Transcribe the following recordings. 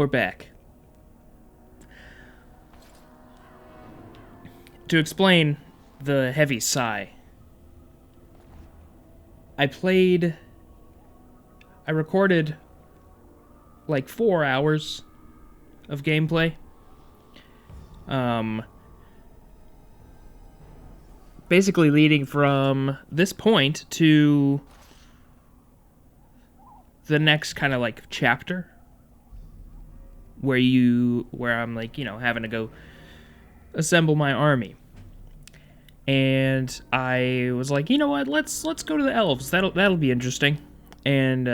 We're back. To explain the heavy sigh, I recorded like 4 hours of gameplay. Basically leading from this point to the next kind of like chapter where I'm like, having to go assemble my army. And I was like, you know what, let's go to the elves. That'll be interesting. And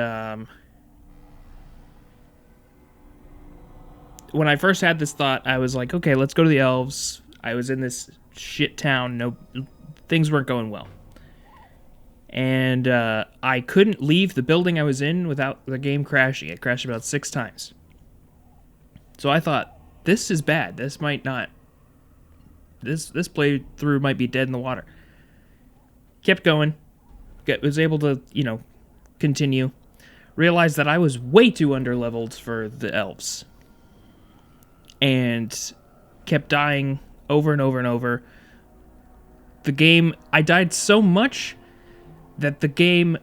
when I first had this thought, I was like, okay, let's go to the elves. I was in this shit town. No, things weren't going well. And I couldn't leave the building I was in without the game crashing. It crashed about 6 times. So I thought, this is bad. This might not... This playthrough might be dead in the water. Kept going. Was able to, continue. Realized that I was way too underleveled for the elves. And kept dying over and over and over. The game... I died so much that the game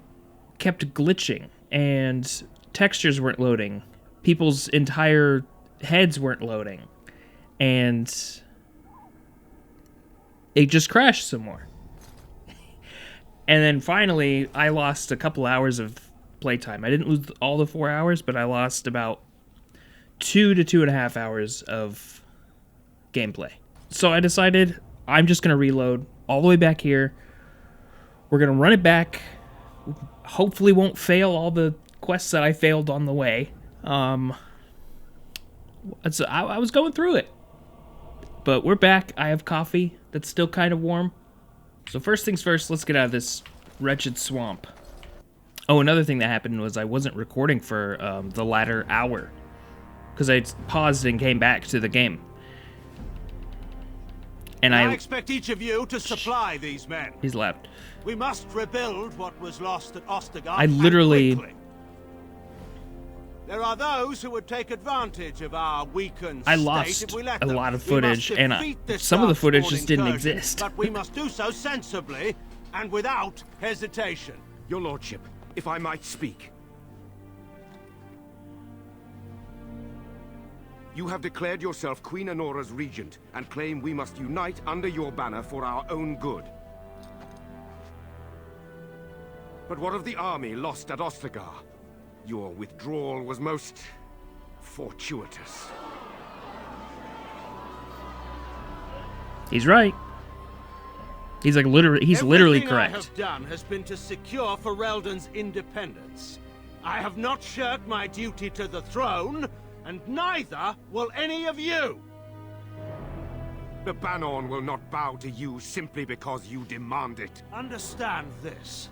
kept glitching. And textures weren't loading. People's entire heads weren't loading. And... it just crashed some more. And then finally, I lost a couple hours of playtime. I didn't lose all the 4 hours, but I lost about 2 to 2.5 hours of gameplay. So I decided I'm just going to reload all the way back here. We're going to run it back. Hopefully won't fail all the quests that I failed on the way. So I was going through it. But we're back. I have coffee that's still kind of warm. So first things first, let's get out of this wretched swamp. Oh, another thing that happened was I wasn't recording for the latter hour. Because I paused and came back to the game. And I expect each of you to supply these men. He's left. We must rebuild what was lost at Ostergard. I literally... There are those who would take advantage of our weakened I state lost if we let a them. lot of footage, and some of the footage just didn't exist. But we must do so sensibly and without hesitation. Your lordship, if I might speak. You have declared yourself Queen Honora's regent and claim we must unite under your banner for our own good. But what of the army lost at Ostergar? Your withdrawal was most fortuitous. He's right. He's like literally correct. Everything I have done has been to secure Ferelden's independence. I have not shirked my duty to the throne, and neither will any of you. The Banon will not bow to you simply because you demand it. Understand this.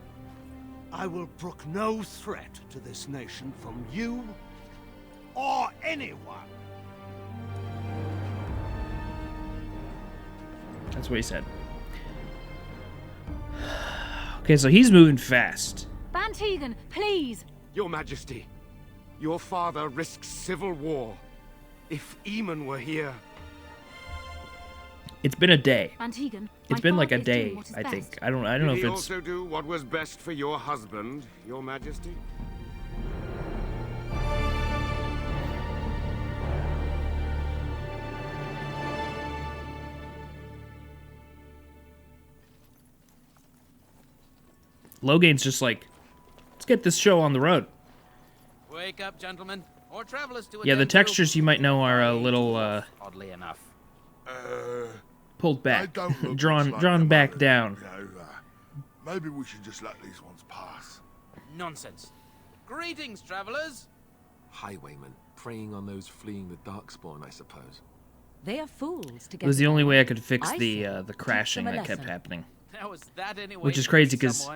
I will brook no threat to this nation from you or anyone. That's what he said. Okay, so he's moving fast. Van Tegan, please! Your Majesty, your father risks civil war. If Eamon were here... It's been a day. Van Tegan, it's been like a day, I think. I don't know if it's... Did he also do what was best for your husband, Your Majesty? Loghain's just like, let's get this show on the road. Wake up, gentlemen, or travelers to yeah, the textures you might know are a little oddly enough. Pulled back, drawn back down. Maybe we should just let these ones pass. Nonsense. Greetings, travelers. Highwaymen preying on those fleeing the Darkspawn, I suppose. They are fools to get. It was the only way I could fix I the crashing that kept happening. How is that anyway? Which is crazy because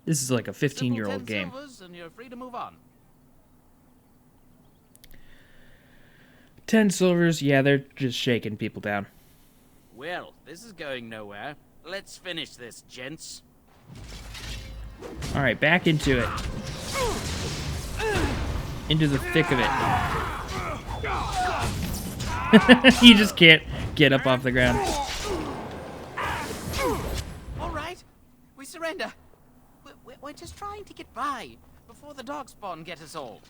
this is like a 15-year-old game. And you're free to move on. 10 silvers, yeah, they're just shaking people down. Well, this is going nowhere. Let's finish this, gents. Alright, back into it. Into the thick of it. You just can't get up off the ground. All right, we surrender. We're just trying to get by before the darkspawn get us all.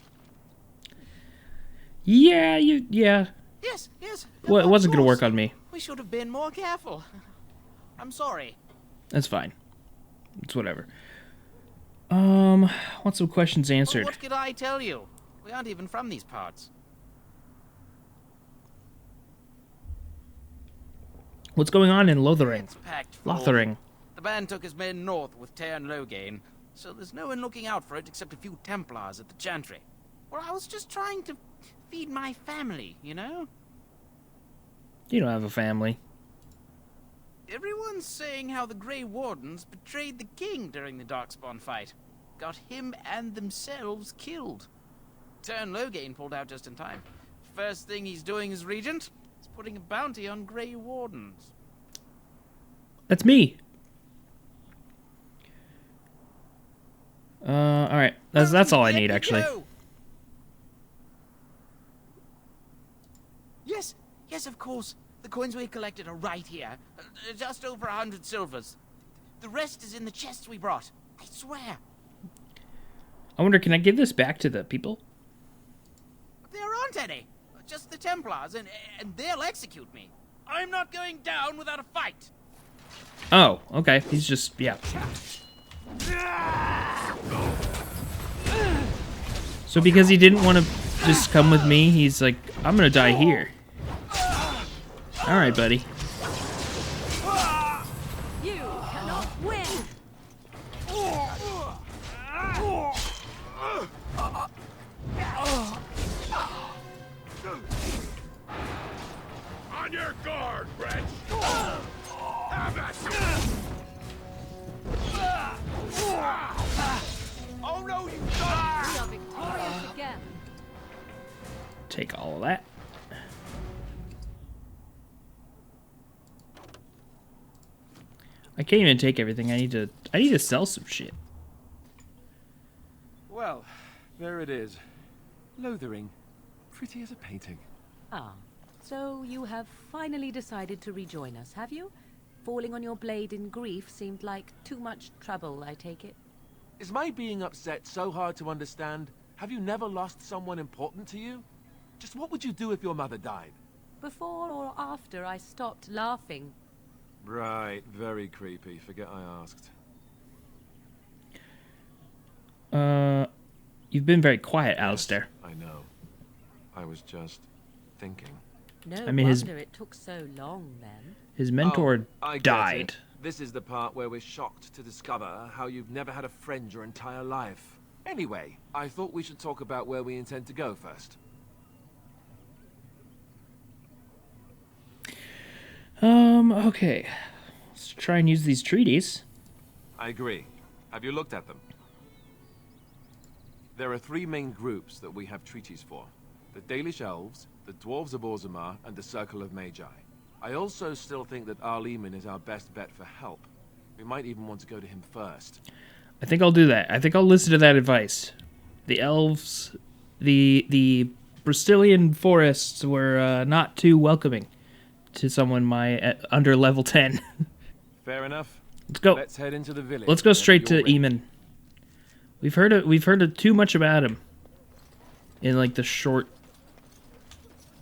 Yeah, yeah. Yes. Well, it of wasn't gonna course. work on me. We should have been more careful. I'm sorry. That's fine. It's whatever. Want some questions Well, answered. what could I tell you? We aren't even from these parts. What's going on in Lothering? It's packed full. Lothering. The band took his men north with Tear and Loghain, so there's no one looking out for it except a few Templars at the Chantry. Well, I was just trying to feed my family, you know? You don't have a family. Everyone's saying how the Grey Wardens betrayed the king during the Darkspawn fight. Got him and themselves killed. Tear and Loghain pulled out just in time. First thing he's doing as regent is putting a bounty on Grey Wardens. That's me. Alright. That's all I need, actually. Yes, of course. The coins we collected are right here. Just over 100 silvers. The rest is in the chests we brought. I swear. I wonder, can I give this back to the people? There aren't any. Just the Templars, and they'll execute me. I'm not going down without a fight. Oh, okay. He's just, yeah. So because he didn't want to just come with me, he's like, I'm gonna die here. Alright, buddy. You cannot win. On your guard, Wretch! Have at you! Oh no, you don't! We are victorious again. Take all of that. I can't even take everything. I need to sell some shit. Well, there it is. Lothering. Pretty as a painting. Ah, so you have finally decided to rejoin us, have you? Falling on your blade in grief seemed like too much trouble, I take it. Is my being upset so hard to understand? Have you never lost someone important to you? Just what would you do if your mother died? Before or after I stopped laughing. Right, very creepy. Forget I asked. You've been very quiet, Alistair. I know. I was just thinking. No I mean, wonder it took so long then. His mentor I get died. it. This is the part where we're shocked to discover how you've never had a friend your entire life. Anyway, I thought we should talk about where we intend to go first. Okay. Let's try and use these treaties. I agree. Have you looked at them? There are three main groups that we have treaties for. The Dalish Elves, the Dwarves of Orzammar, and the Circle of Magi. I also still think that Arleman is our best bet for help. We might even want to go to him first. I think I'll do that. I think I'll listen to that advice. The elves, the Bristolian forests were not too welcoming to someone under level 10. Fair enough. Let's go. Let's head into the village. Let's go whenever straight to you're ready. Eamon. We've heard too much about him in like the short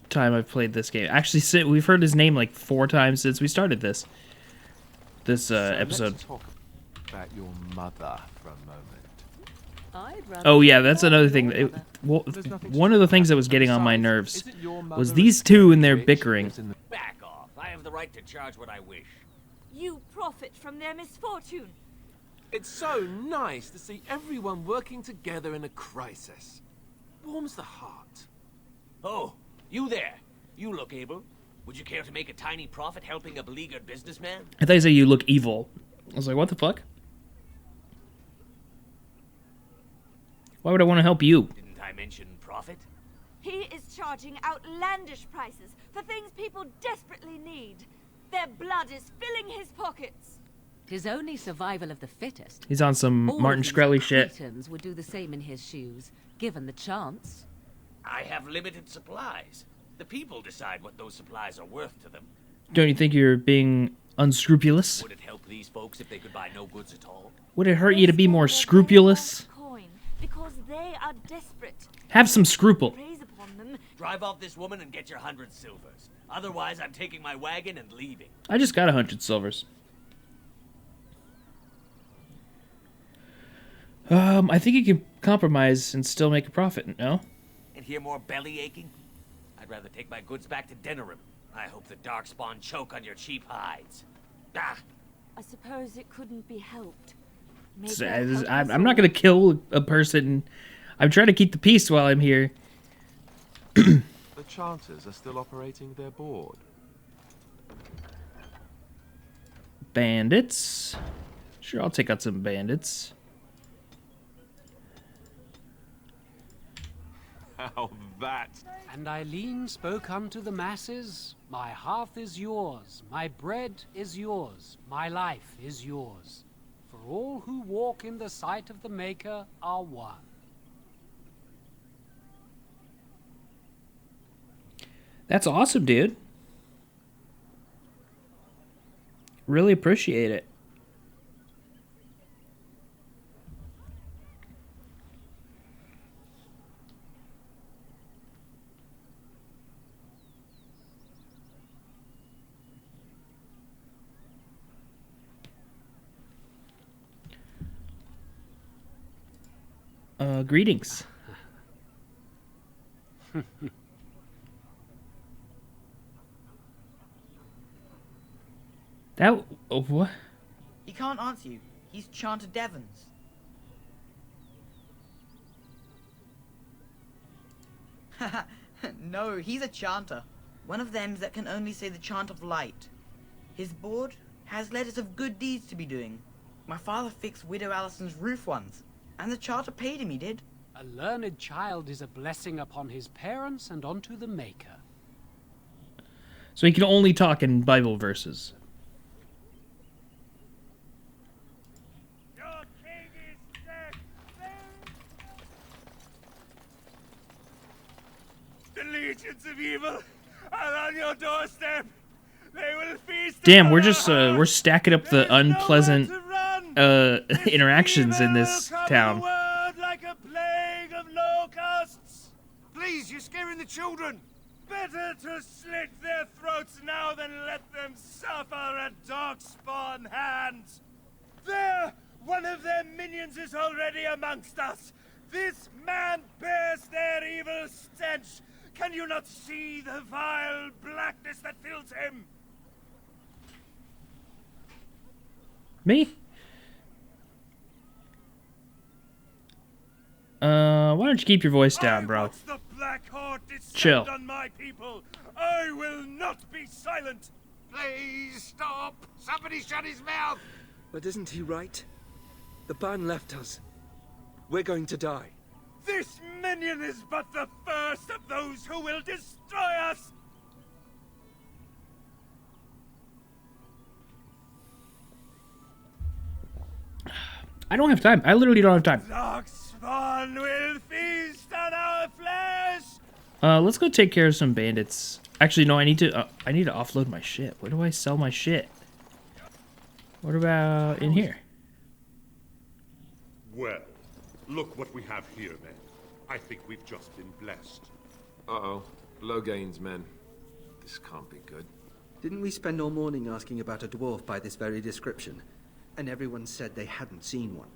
time I've played this game. Actually, we've heard his name like 4 times since we started this episode. Let's talk about your mother for a moment. I'd rather Oh yeah, that's another thing. your mother. One of the things that was getting on my nerves was these two in their bickering. Back off. I have the right to charge what I wish. You profit from their misfortune. It's so nice to see everyone working together in a crisis. Warms the heart. Oh, you there. You look able. Would you care to make a tiny profit helping a beleaguered businessman? I thought you said you look evil. I was like, what the fuck? Why would I want to help you? Didn't I mention profit? He is charging outlandish prices for things people desperately need. Their blood is filling his pockets. 'Tis only survival of the fittest. He's on some All Martin of these Shkreli shit. Cretans would do the same in his shoes, given the chance. I have limited supplies. The people decide what those supplies are worth to them. Don't you think you're being unscrupulous? Would it help these folks if they could buy no goods at all? Would it hurt you to be more scrupulous? Coin, because they are desperate. Have some scruple. Praise upon them. Drive off this woman and get your 100 silvers. Otherwise, I'm taking my wagon and leaving. I just got 100 silvers. I think you can compromise and still make a profit, no? And hear more belly aching? I'd rather take my goods back to Denerim. I hope the Darkspawn choke on your cheap hides. Ah! I suppose it couldn't be helped. I'm not going to kill a person. I'm trying to keep the peace while I'm here. The Chanters are still operating their board. Bandits. Sure, I'll take out some bandits. How that? And Eileen spoke unto the masses, my hearth is yours, my bread is yours, my life is yours. For all who walk in the sight of the Maker are one. That's awesome, dude. Really appreciate it. Greetings. What? He can't answer you. He's Chanter Devons. No, he's a chanter. One of them that can only say the chant of light. His board has letters of good deeds to be doing. My father fixed Widow Allison's roof once, and the charter paid him, he did. A learned child is a blessing upon his parents and onto the Maker. So he can only talk in Bible verses. Your king is dead. The legions of evil are on your doorstep. They will feast. Damn, we're just we're stacking up the unpleasant interactions in this town. Like a plague of locusts. Please, you're scaring the children. Better to slit their throats now than let them suffer at Darkspawn hands. There, one of their minions is already amongst us. This man bears their evil stench. Can you not see the vile blackness that fills him? Me? Why don't you keep your voice down, bro? The Black Horde Chill. on my people. I will not be silent. Please stop. Somebody shut his mouth. But isn't he right? The ban left us. We're going to die. This minion is but the first of those who will destroy us. I don't have time. I literally don't have time. Darkspawn will feast on our flesh. Let's go take care of some bandits. Actually, no, I need to offload my shit. Where do I sell my shit? What about in here? Well, look what we have here, men. I think we've just been blessed. Uh-oh. Loghain's men. This can't be good. Didn't we spend all morning asking about a dwarf by this very description? And everyone said they hadn't seen one.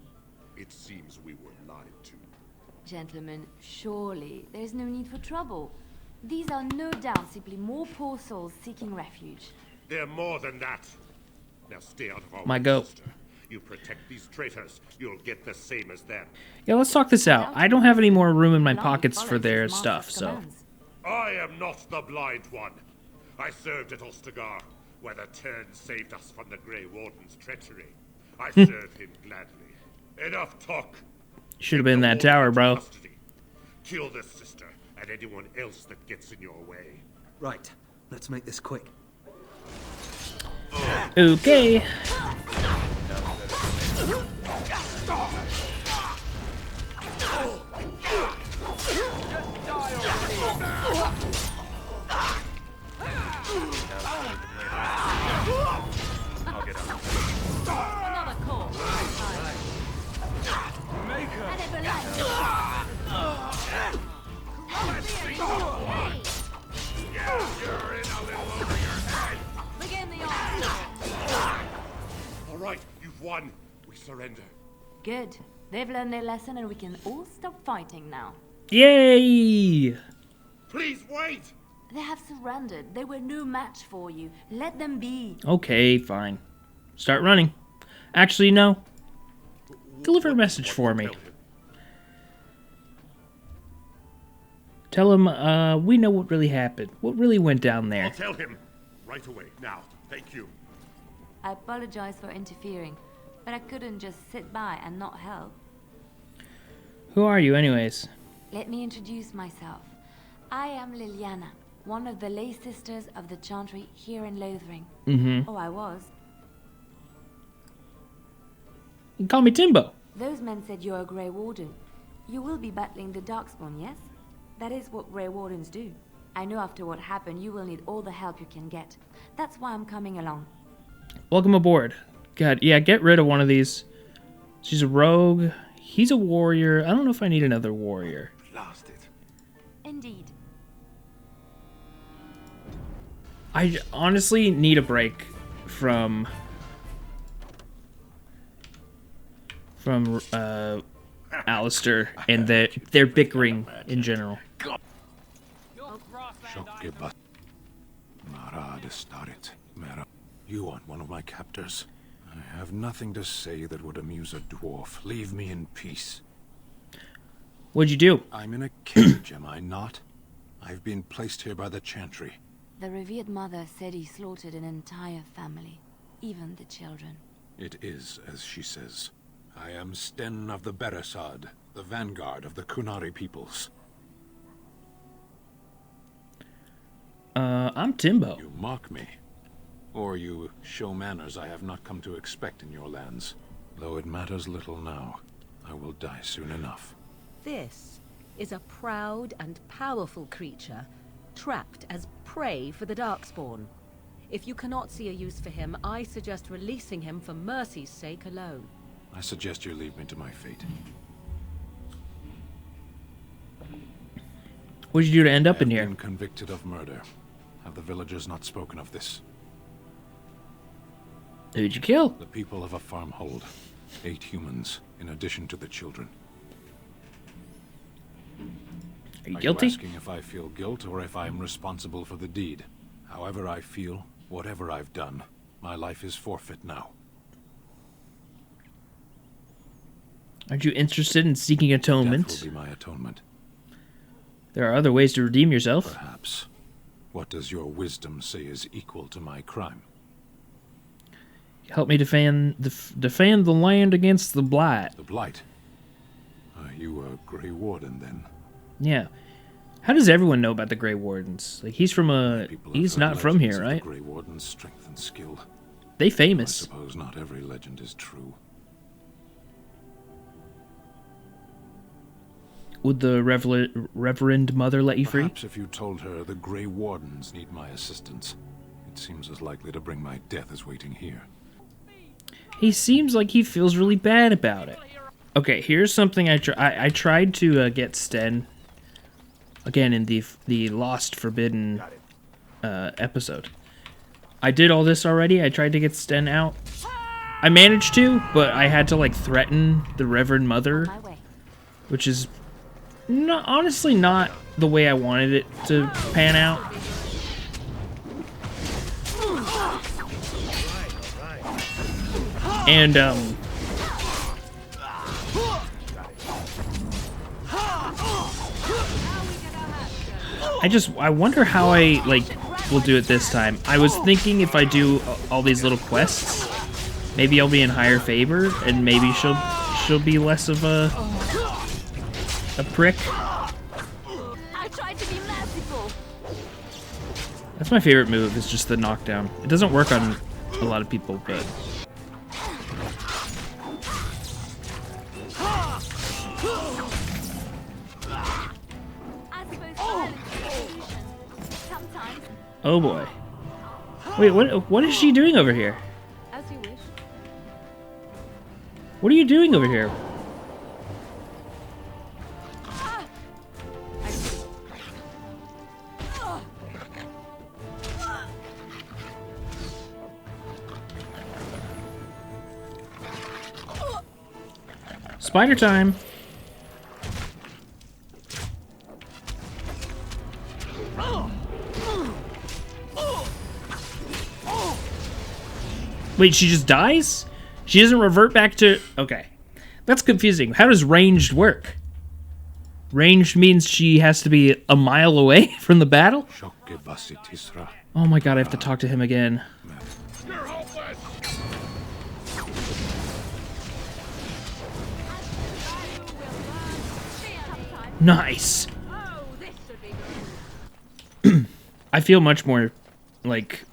It seems we were lied to. Gentlemen, surely there's no need for trouble. These are no doubt simply more poor souls seeking refuge. They're more than that. Now stay out of our My way, goat. sister. You protect these traitors, you'll get the same as them. Yeah, let's talk this out. I don't have any more room in my pockets for their stuff, so. I am not the blind one. I served at Ostagar, where the Turn saved us from the Grey Warden's treachery. I serve him gladly. Enough talk. Should have been in that tower, bro. Custody. Kill this sister and anyone else that gets in your way. Right. Let's make this quick. Okay. You're in a little over your head. Begin the onslaught. All right, you've won. We surrender. Good. They've learned their lesson and we can all stop fighting now. Yay! Please wait. They have surrendered. They were no match for you. Let them be. Okay, fine. Start running. Actually, no. Deliver a message for me. Tell him, we know what really happened. What really went down there. I'll tell him right away. Now, thank you. I apologize for interfering, but I couldn't just sit by and not help. Who are you, anyways? Let me introduce myself. I am Liliana, one of the lay sisters of the Chantry here in Lothering. Mm-hmm. Oh, I was. You can call me Timbo. Those men said you're a Grey Warden. You will be battling the Darkspawn, yes? That is what Grey Wardens do. I know after what happened, you will need all the help you can get. That's why I'm coming along. Welcome aboard. God, yeah, get rid of one of these. She's a rogue. He's a warrior. I don't know if I need another warrior. Blast it. Indeed. I honestly need a break from Alistair and their bickering in general. You aren't one of my captors. I have nothing to say that would amuse a dwarf. Leave me in peace. What'd you do? I'm in a cage, am I not? I've been placed here by the Chantry. The revered mother said he slaughtered an entire family, even the children. It is as she says. I am Sten of the Beresad, the vanguard of the Qunari peoples. I'm Timbo. You mock me. Or you show manners I have not come to expect in your lands. Though it matters little now, I will die soon enough. This is a proud and powerful creature, trapped as prey for the Darkspawn. If you cannot see a use for him, I suggest releasing him for mercy's sake alone. I suggest you leave me to my fate. What'd you do to end up in here? I have been convicted of murder. Have the villagers not spoken of this? Who'd you kill? The people of a farmhold. 8 humans, in addition to the children. Are you guilty? You asking if I feel guilt or if I am responsible for the deed? However I feel, whatever I've done, my life is forfeit now. Aren't you interested in seeking atonement? Death will be my atonement. There are other ways to redeem yourself. Perhaps. What does your wisdom say is equal to my crime? Help me defend the land against the Blight. The Blight? Are you a Grey Warden, then? Yeah. How does everyone know about the Grey Wardens? Like, he's not from here, right? The Grey Warden's strength and skill. They famous. I suppose not every legend is true. Would the Reverend Mother let you free? Perhaps if you told her the Grey Wardens need my assistance, it seems as likely to bring my death as waiting here. He seems like he feels really bad about it. Okay, here's something I tried to get Sten again in the Lost Forbidden episode. I did all this already. I tried to get Sten out. I managed to, but I had to like threaten the Reverend Mother, which is honestly not the way I wanted it to pan out. And I wonder how I will do it this time. I was thinking if I do all these little quests, maybe I'll be in higher favor, and maybe she'll be less of a prick. I tried to be merciful. That's my favorite move. Is just the knockdown. It doesn't work on a lot of people, but. Oh boy. Wait, what is she doing over here? As you wish. What are you doing over here? Spider time. Wait, she just dies? She doesn't revert back to... Okay. That's confusing. How does ranged work? Ranged means she has to be a mile away from the battle? Oh my god, I have to talk to him again. Nice. I feel much more, like...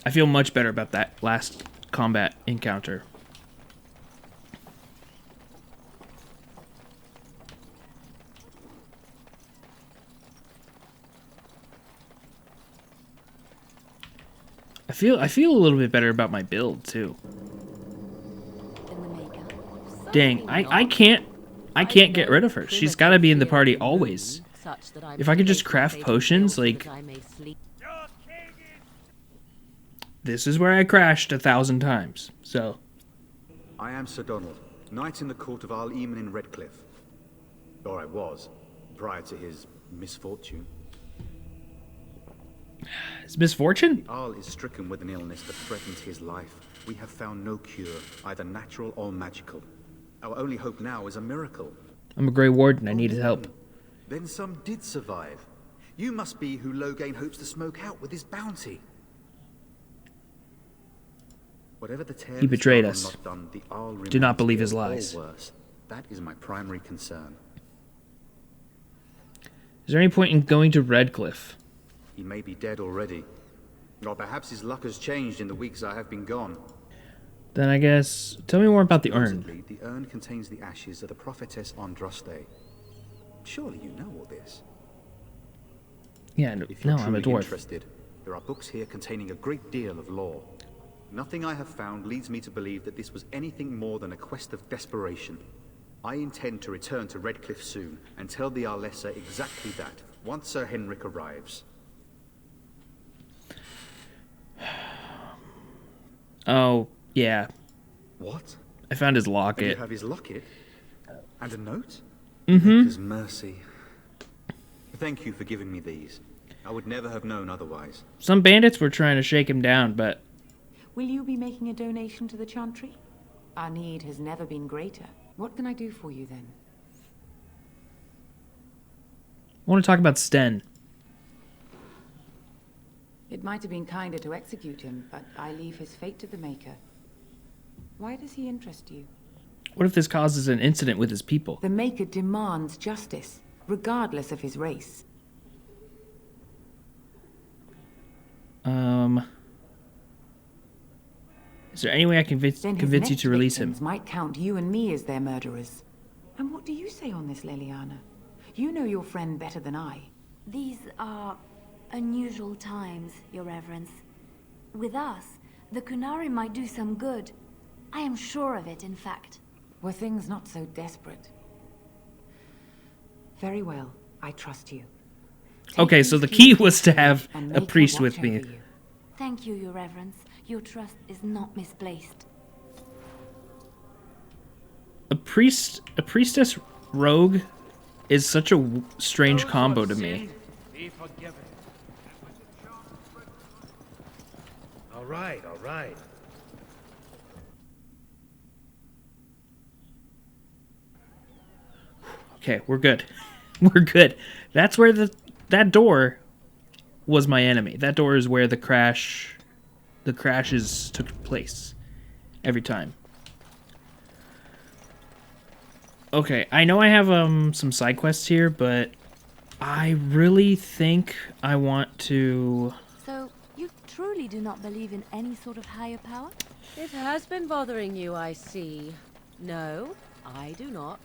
I feel much better about that last combat encounter. I feel a little bit better about my build too. Dang, I can't get rid of her. She's got to be in the party always. If I could just craft potions, like... This is where I crashed 1,000 times, so... I am Sir Donald, knight in the court of Arl Eamon in Redcliffe. Or I was, prior to his misfortune. His misfortune? The Arl is stricken with an illness that threatens his life. We have found no cure, either natural or magical. Our only hope now is a miracle. I'm a Grey Warden, I needed help. Then some did survive. You must be who Loghain hopes to smoke out with his bounty. Whatever the tale He betrayed us. not done, the Arl Do not remains believe his ill or lies. worse. That is my primary concern. Is there any point in going to Redcliffe? He may be dead already. Or perhaps his luck has changed in the weeks I have been gone. Then I guess... Tell me more about the urn. Supposedly, the urn contains the ashes of the prophetess Andraste. Surely you know all this. Yeah, If you're no, I'm a truly dwarf. interested, there are books here containing a great deal of lore. Nothing I have found leads me to believe that this was anything more than a quest of desperation. I intend to return to Redcliffe soon and tell the Arlessa exactly that, once Sir Henrik arrives. Oh, yeah. What? I found his And locket. you have his locket? And a note? Mm-hmm. His mercy. Thank you for giving me these. I would never have known otherwise. Some bandits were trying to shake him down, but... Will you be making a donation to the Chantry? Our need has never been greater. What can I do for you then? I want to talk about Sten. It might have been kinder to execute him, but I leave his fate to the Maker. Why does he interest you? What if this causes an incident with his people? The Maker demands justice, regardless of his race. Is there any way I can convince you to release him? Might count you and me as their murderers. And what do you say on this, Leliana? You know your friend better than I. These are unusual times, Your Reverence. With us, the Qunari might do some good. I am sure of it, in fact. Were things not so desperate? Very well, I trust you. Okay, so the key was to have a priest with me. Thank you, Your Reverence. Your trust is not misplaced. A priestess rogue is such a strange combo to me. Be forgiven. All right, all right. Okay, we're good. We're good. That's where that door was my enemy. That door is where the crashes took place every time. Okay, I know I have some side quests here, but I really think I want to... So, you truly do not believe in any sort of higher power? It has been bothering you, I see. No, I do not.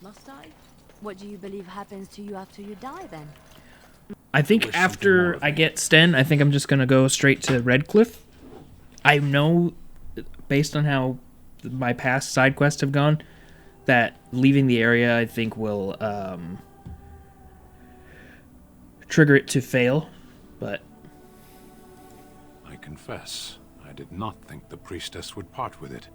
Must I? What do you believe happens to you after you die, then? I think after I get Sten, I think I'm just going to go straight to Redcliffe. I know, based on how my past side quests have gone, that leaving the area, I think, will trigger it to fail, but... I confess, I did not think the priestess would part with it.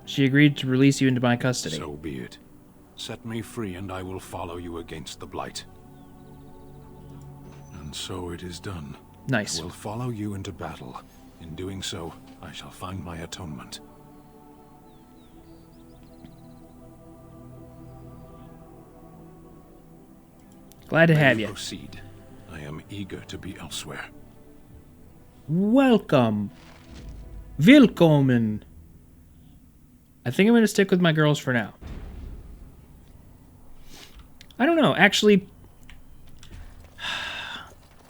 She agreed to release you into my custody. So be it. Set me free and I will follow you against the Blight. And so it is done. Nice. I will follow you into battle. In doing so, I shall find my atonement. Glad to have you. Proceed. I am eager to be elsewhere. Welcome. Willkommen. I think I'm going to stick with my girls for now. I don't know. Actually,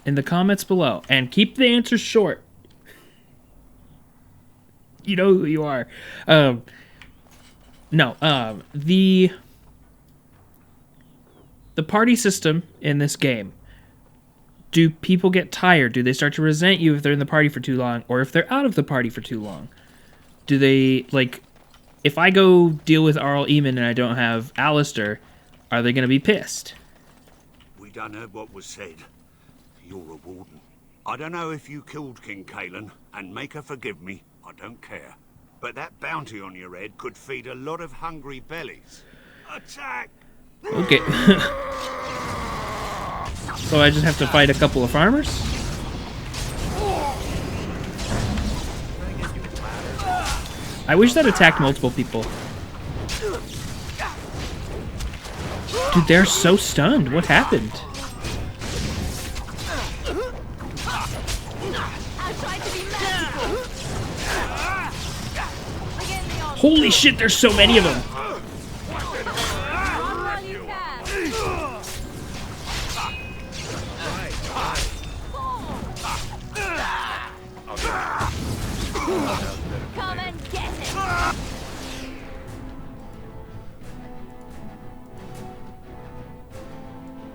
in the comments below, and keep the answers short. You know who you are. The party system in this game. Do people get tired? Do they start to resent you if they're in the party for too long, or if they're out of the party for too long? Do they, like, if I go deal with Arl Eamon and I don't have Alistair, are they going to be pissed? We done heard what was said. You're a warden. I don't know if you killed King Kalen, and make her forgive me, I don't care. But that bounty on your head could feed a lot of hungry bellies. Attack! Okay. So I just have to fight a couple of farmers? I wish that attacked multiple people. Dude, they're so stunned. What happened? Holy shit, there's so many of them. Come and get it!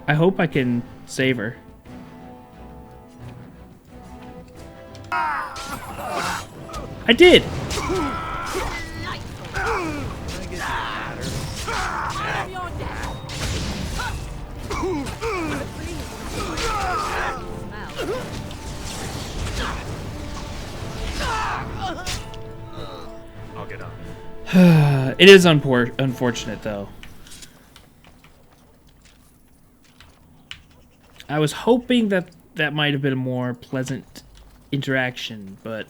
I hope I can save her. I did! I'll get up. It is unfortunate, though. I was hoping that that might have been a more pleasant interaction, but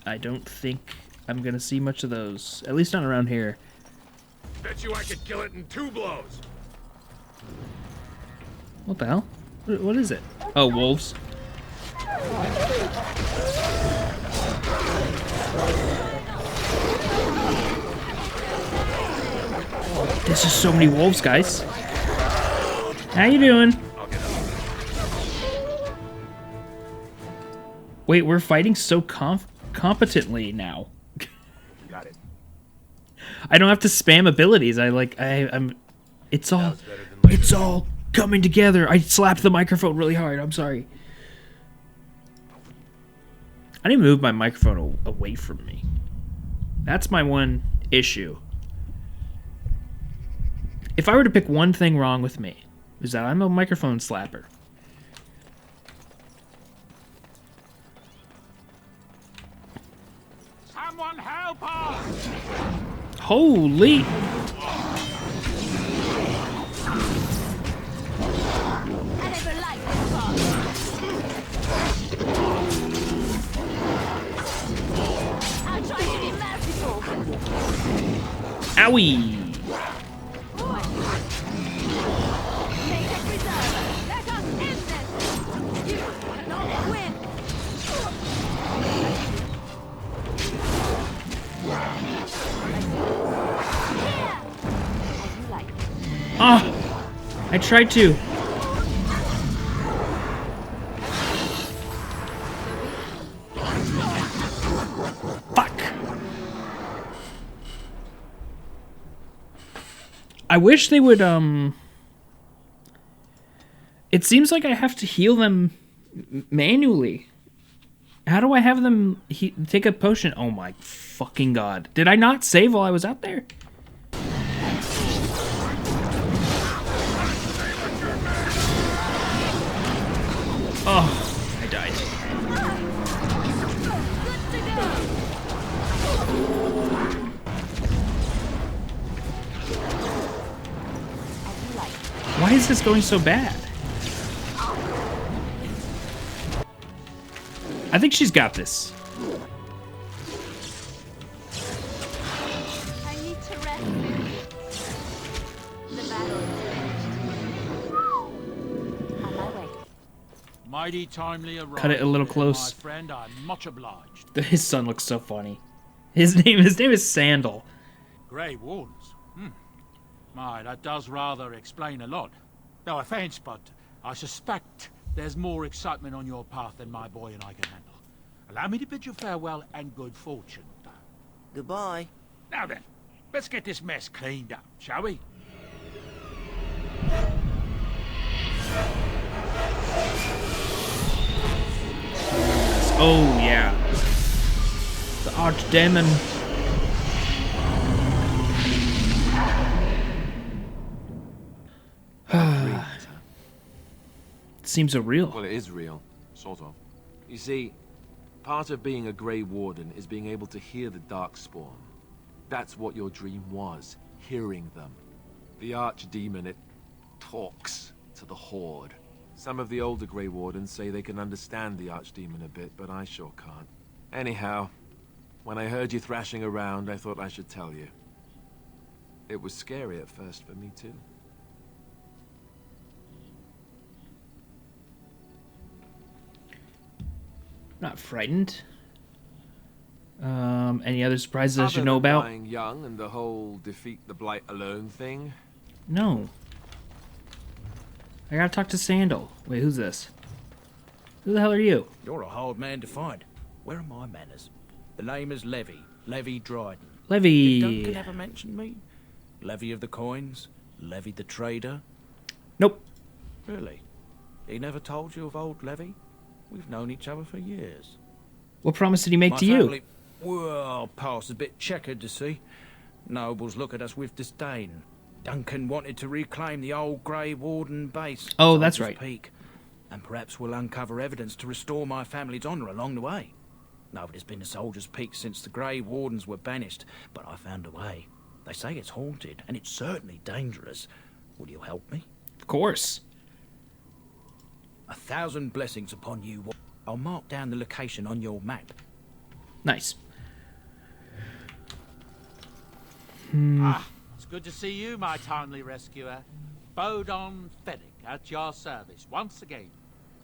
I don't think I'm gonna see much of those. At least not around here. Bet you I could kill it in 2 blows. What the hell? What is it? Oh, wolves. There's just so many wolves, guys. How you doing? Wait, we're fighting so competently now. Got it. I don't have to spam abilities. I'm. It's all coming together. I slapped the microphone really hard. I'm sorry. I didn't move my microphone away from me. That's my one issue. If I were to pick one thing wrong with me, is that I'm a microphone slapper. Someone help us! Holy! I never liked this part. I'll try to be merciful. Owie! Make a preserver. Let us end this. You cannot win. Ah! I tried to. Fuck! I wish they would, It seems like I have to heal them manually. How do I have them take a potion? Oh my fucking god. Did I not save while I was out there? Oh, I died. this going so bad? I think she's got this. I need to rest. The battle is finished. On my way. Mighty timely arrival. Cut it a little close. My friend, I'm much obliged. His son looks so funny. His name is Sandal. Grey Wardens. My, that does rather explain a lot. No offense, but I suspect there's more excitement on your path than my boy and I can handle. Allow me to bid you farewell and good fortune. Goodbye. Now then, let's get this mess cleaned up, shall we? Oh yeah, the archdemon. Seems so real. Well, it is real, sort of. You see, part of being a Grey Warden is being able to hear the Darkspawn. That's what your dream was, hearing them. The Archdemon, it talks to the Horde. Some of the older Grey Wardens say they can understand the Archdemon a bit, but I sure can't. Anyhow, when I heard you thrashing around, I thought I should tell you. It was scary at first for me, too. Not frightened. Any other surprises I Other should know than about? dying young and the whole defeat the Blight alone thing? No. I gotta talk to Sandal. Wait, who's this? Who the hell are you? You're a hard man to find. Where are my manners? The name is Levy. Levy Dryden. Levy. Did Duncan ever mention me? Levy of the coins? Levy the trader? Nope. Really? He never told you of old Levy? We've known each other for years. What promise did he make My to family, you? well, past a bit checkered to see. Nobles look at us with disdain. Duncan wanted to reclaim the old Grey Warden base. Oh, that's Soldier's right. Peak, and perhaps we'll uncover evidence to restore my family's honour along the way. Nobody's been to Soldier's Peak since the Grey Wardens were banished, but I found a way. They say it's haunted, and it's certainly dangerous. Will you help me? Of course. 1,000 blessings upon you. I'll mark down the location on your map. Nice. It's good to see you, my timely rescuer. Bodon Fennick, at your service once again.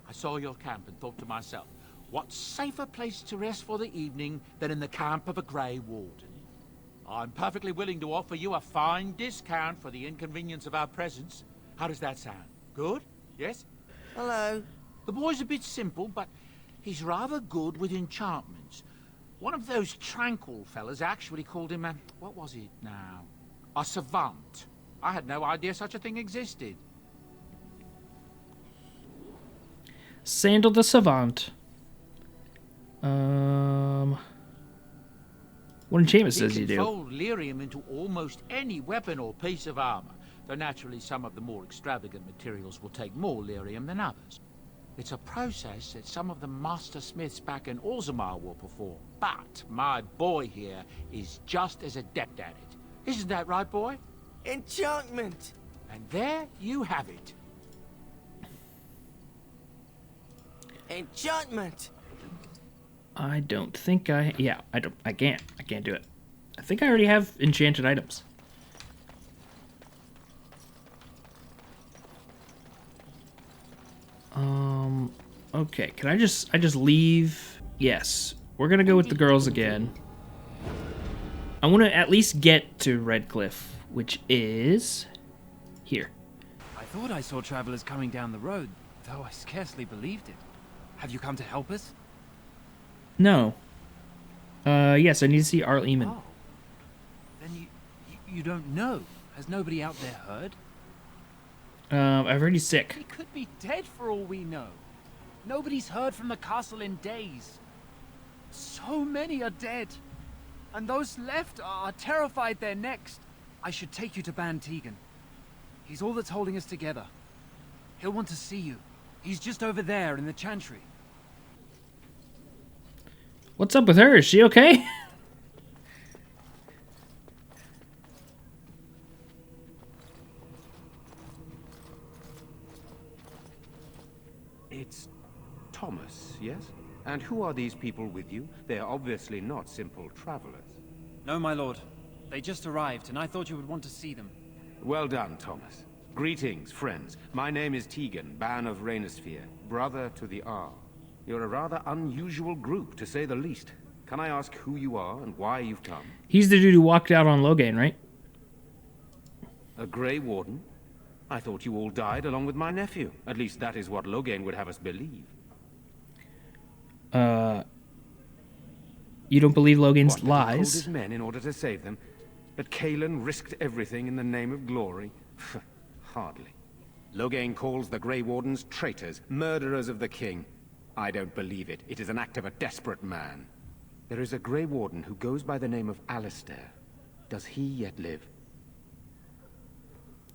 I saw your camp and thought to myself, what safer place to rest for the evening than in the camp of a Grey Warden? I'm perfectly willing to offer you a fine discount for the inconvenience of our presence. How does that sound? Good? Yes? Hello. The boy's a bit simple, but he's rather good with enchantments. One of those tranquil fellas actually called him a... what was it now? A savant. I had no idea such a thing existed. Sandal the Savant. What enchantment does he can do? fold lyrium into almost any weapon or piece of armor, though naturally some of the more extravagant materials will take more lyrium than others. It's a process that some of the master smiths back in Orzammar will perform, but my boy here is just as adept at it. Isn't that right, boy? Enchantment! And there you have it. Enchantment! I don't think I... Yeah, I can't do it. I think I already have enchanted items. Okay, can I just leave? Yes. We're gonna go with the girls again. I want to at least get to Redcliffe, which is here. I thought I saw travelers coming down the road, though I scarcely believed it. Have you come to help us? No. Yes, I need to see Arl Eamon. Oh. Then you don't know. Has nobody out there heard? I've heard he's sick. He could be dead for all we know. Nobody's heard from the castle in days. So many are dead. And those left are terrified they're next. I should take you to Ban Tegan. He's all that's holding us together. He'll want to see you. He's just over there in the chantry. What's up with her? Is she okay? Thomas, yes? And who are these people with you? They are obviously not simple travelers. No, my lord. They just arrived, and I thought you would want to see them. Well done, Thomas. Greetings, friends. My name is Tegan, Ban of Rainersphere, brother to the Arl. You're a rather unusual group, to say the least. Can I ask who you are and why you've come? He's the dude who walked out on Loghain, right? A Grey Warden? I thought you all died along with my nephew. At least that is what Loghain would have us believe. You don't believe Loghain's What, that he lies? killed his men in order to save them? That Cailan risked everything in the name of glory? Hardly. Loghain calls the Grey Wardens traitors, murderers of the king. I don't believe it. It is an act of a desperate man. There is a Grey Warden who goes by the name of Alistair. Does he yet live?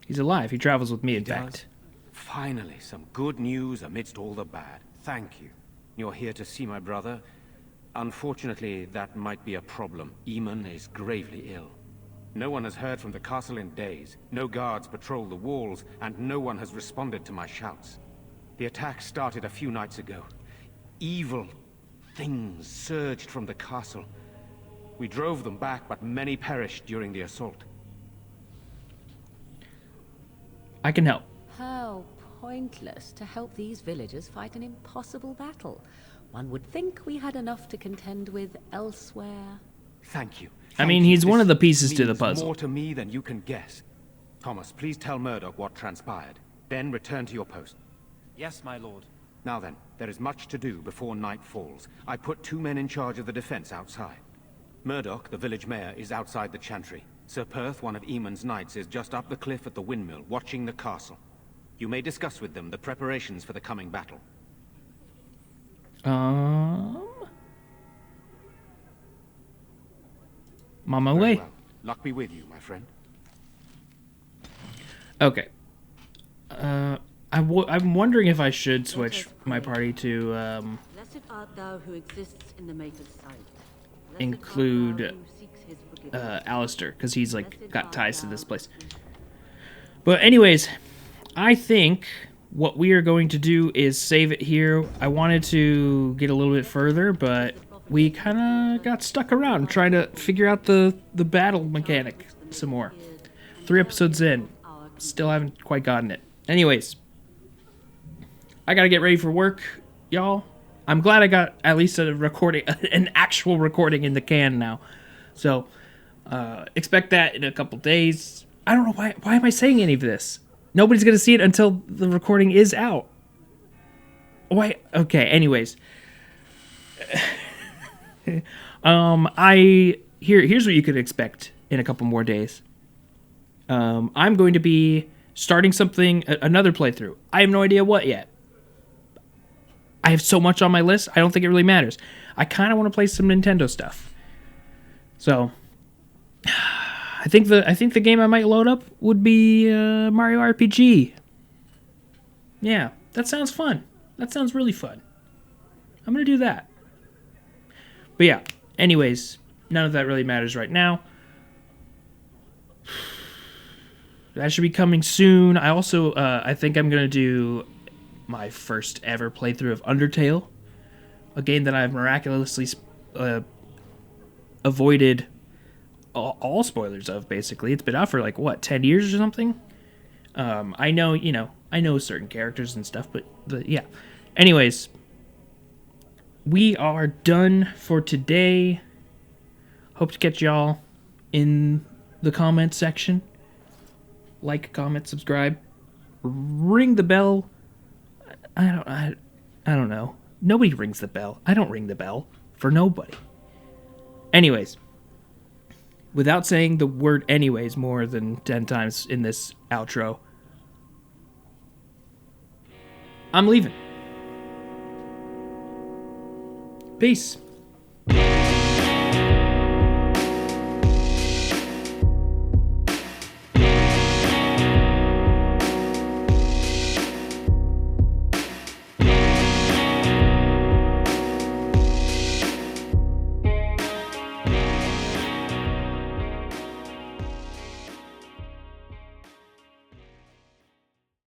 He's alive. He travels with me, in He does? fact. Finally, some good news amidst all the bad. Thank you. You're here to see my brother. Unfortunately, that might be a problem. Eamon is gravely ill. No one has heard from the castle in days. No guards patrol the walls, and no one has responded to my shouts. The attack started a few nights ago. Evil things surged from the castle. We drove them back, but many perished during the assault. I can help. How pointless to help these villagers fight an impossible battle. One would think we had enough to contend with elsewhere. Thank you. I mean, he's one of the pieces to the puzzle. More to me than you can guess. Thomas, please tell Murdoch what transpired. Then return to your post. Yes, my lord. Now then, there is much to do before night falls. I put 2 men in charge of the defense outside. Murdoch, the village mayor, is outside the chantry. Sir Perth, one of Eamon's knights, is just up the cliff at the windmill, watching the castle. You may discuss with them the preparations for the coming battle. I'm on my way. Well. Luck be with you, my friend. Okay. I'm wondering if I should switch my party to Blessed art thou who exists in the Maker's sight. include Alistair, because he's like got ties to this place. But anyways, I think what we are going to do is save it here. I wanted to get a little bit further, but we kind of got stuck around trying to figure out the battle mechanic some more. 3 episodes in, still haven't quite gotten it. Anyways, I gotta get ready for work, y'all. I'm glad I got at least a recording, an actual recording in the can now. So, expect that in a couple days. I don't know why am I saying any of this? Nobody's gonna see it until the recording is out. Why? Okay, anyways. Here's what you could expect in a couple more days. I'm going to be starting something, another playthrough. I have no idea what yet. I have so much on my list, I don't think it really matters. I kind of want to play some Nintendo stuff. So, I think the game I might load up would be Mario RPG. Yeah, that sounds fun. That sounds really fun. I'm going to do that. But yeah, anyways, none of that really matters right now. That should be coming soon. I also, I think I'm going to do my first ever playthrough of Undertale. A game that I've miraculously avoided all spoilers of, basically. It's been out for, like, what, 10 years or something? I know certain characters and stuff, but yeah. Anyways, we are done for today. Hope to catch y'all in the comment section. Like, comment, subscribe, ring the bell. I don't know. Nobody rings the bell. I don't ring the bell for nobody. Anyways, without saying the word anyways more than 10 times in this outro, I'm leaving. Peace.